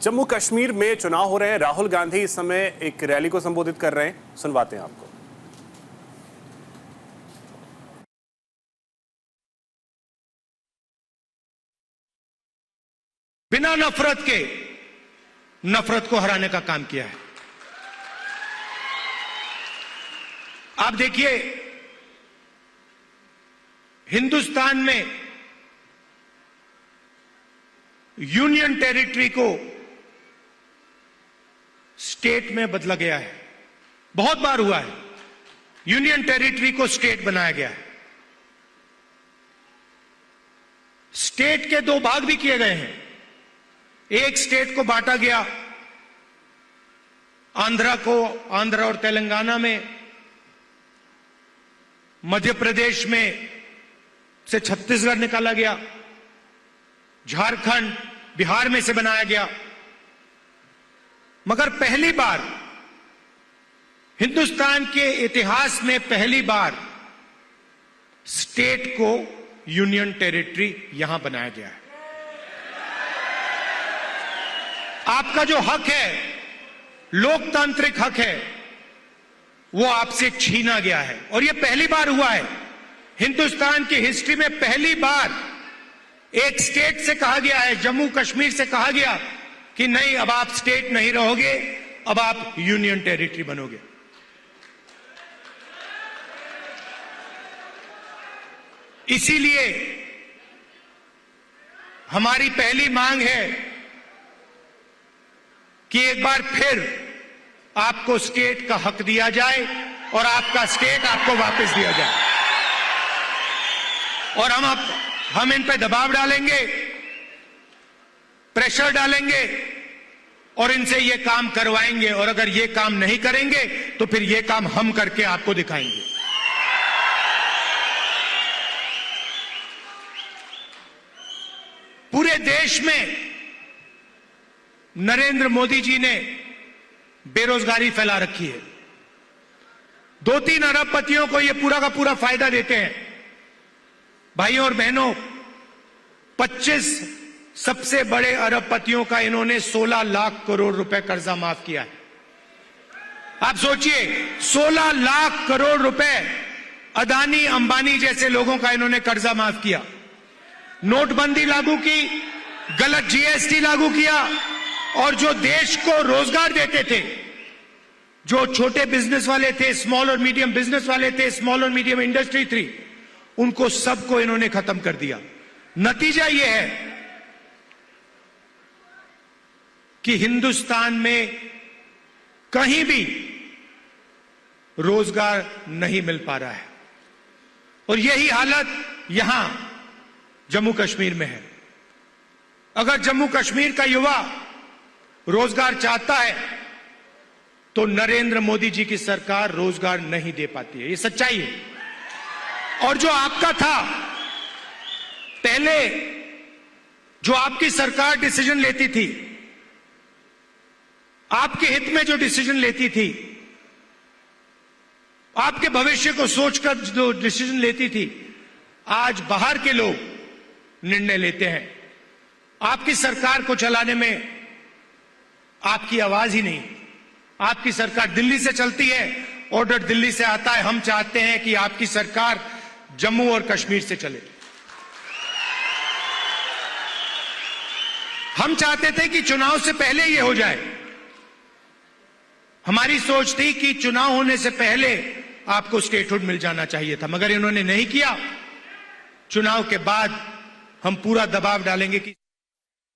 जम्मू कश्मीर में चुनाव हो रहे हैं। राहुल गांधी इस समय एक रैली को संबोधित कर रहे हैं, सुनवाते हैं आपको। बिना नफरत के नफरत को हराने का काम किया है। आप देखिए, हिंदुस्तान में यूनियन टेरिटरी को स्टेट में बदला गया है। बहुत बार हुआ है, यूनियन टेरिटरी को स्टेट बनाया गया है। स्टेट के दो भाग भी किए गए हैं। एक स्टेट को बांटा गया, आंध्र और तेलंगाना में, मध्य प्रदेश में से छत्तीसगढ़ निकाला गया, झारखंड बिहार में से बनाया गया। मगर पहली बार हिंदुस्तान के इतिहास में पहली बार स्टेट को यूनियन टेरिटरी यहां बनाया गया है। आपका जो हक है, लोकतांत्रिक हक है, वो आपसे छीना गया है। और यह पहली बार हुआ है हिंदुस्तान की हिस्ट्री में, पहली बार एक स्टेट से कहा गया है, जम्मू कश्मीर से कहा गया कि नहीं, अब आप स्टेट नहीं रहोगे, अब आप यूनियन टेरिटरी बनोगे। इसीलिए हमारी पहली मांग है कि एक बार फिर आपको स्टेट का हक दिया जाए और आपका स्टेट आपको वापस दिया जाए। और हम इन पे दबाव डालेंगे, प्रेशर डालेंगे और इनसे ये काम करवाएंगे। और अगर ये काम नहीं करेंगे तो फिर ये काम हम करके आपको दिखाएंगे। पूरे देश में नरेंद्र मोदी जी ने बेरोजगारी फैला रखी है। 2-3 अरबपतियों को ये पूरा का पूरा फायदा देते हैं। भाइयों और बहनों, 25 सबसे बड़े अरबपतियों का इन्होंने 16 लाख करोड़ रुपए कर्जा माफ किया है। आप सोचिए, 16 लाख करोड़ रुपए अदानी अंबानी जैसे लोगों का इन्होंने कर्जा माफ किया। नोटबंदी लागू की, गलत जीएसटी लागू किया, और जो देश को रोजगार देते थे, जो छोटे बिजनेस वाले थे, स्मॉल और मीडियम बिजनेस वाले थे, स्मॉल और मीडियम इंडस्ट्री थी, उनको सबको इन्होंने खत्म कर दिया। नतीजा यह है कि हिंदुस्तान में कहीं भी रोजगार नहीं मिल पा रहा है। और यही हालत यहां जम्मू कश्मीर में है। अगर जम्मू कश्मीर का युवा रोजगार चाहता है तो नरेंद्र मोदी जी की सरकार रोजगार नहीं दे पाती है, ये सच्चाई है। और जो आपका था पहले, जो आपकी सरकार डिसीजन लेती थी, आपके हित में जो डिसीजन लेती थी, आपके भविष्य को सोचकर जो डिसीजन लेती थी, आज बाहर के लोग निर्णय लेते हैं। आपकी सरकार को चलाने में आपकी आवाज ही नहीं। आपकी सरकार दिल्ली से चलती है, ऑर्डर दिल्ली से आता है। हम चाहते हैं कि आपकी सरकार जम्मू और कश्मीर से चले। हम चाहते थे कि चुनाव से पहले यह हो जाए। हमारी सोच थी कि चुनाव होने से पहले आपको स्टेटहुड मिल जाना चाहिए था, मगर इन्होंने नहीं किया। चुनाव के बाद हम पूरा दबाव डालेंगे कि